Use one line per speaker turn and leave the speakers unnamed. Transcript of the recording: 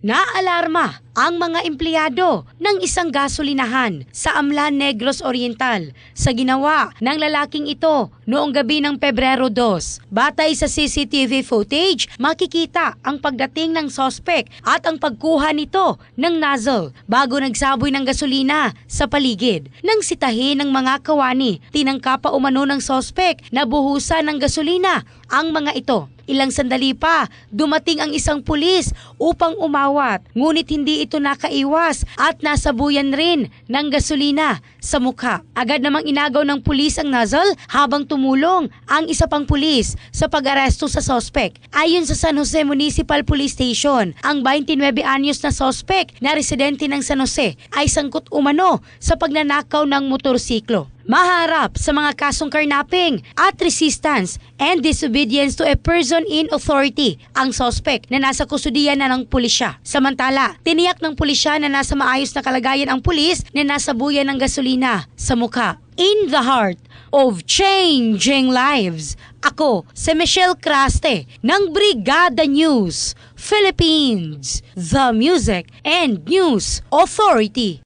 Naalarma ang mga empleyado ng isang gasolinahan sa Amlan, Negros Oriental sa ginawa ng lalaking ito noong gabi ng Pebrero 2. Batay sa CCTV footage, makikita ang pagdating ng sospek at ang pagkuha nito ng nozzle bago nagsaboy ng gasolina sa paligid. Nang sitahin ng mga kawani, tinangka pa umano ng sospek na buhusan ng gasolina ang mga ito. Ilang sandali pa, dumating ang isang pulis upang umawat. Ngunit hindi ito nakaiwas at nasabuyan rin ng gasolina sa mukha. Agad namang inagaw ng pulis ang nozzle habang tumulong ang isa pang pulis sa pag-aresto sa sospek. Ayon sa San Jose Municipal Police Station, ang 29 anyos na sospek na residente ng San Jose ay sangkot umano sa pagnanakaw ng motorsiklo. Maharap sa mga kasong carnapping at resistance and disobedience to a person in authority ang sospek na nasa kustudiyan na ng pulisya. Samantala, tiniyak ng pulisya na nasa maayos na kalagayan ang pulis na nasabuyan ng gasolina sa mukha. In the heart of changing lives, ako si Michelle Craste ng Brigada News Philippines, the Music and News Authority.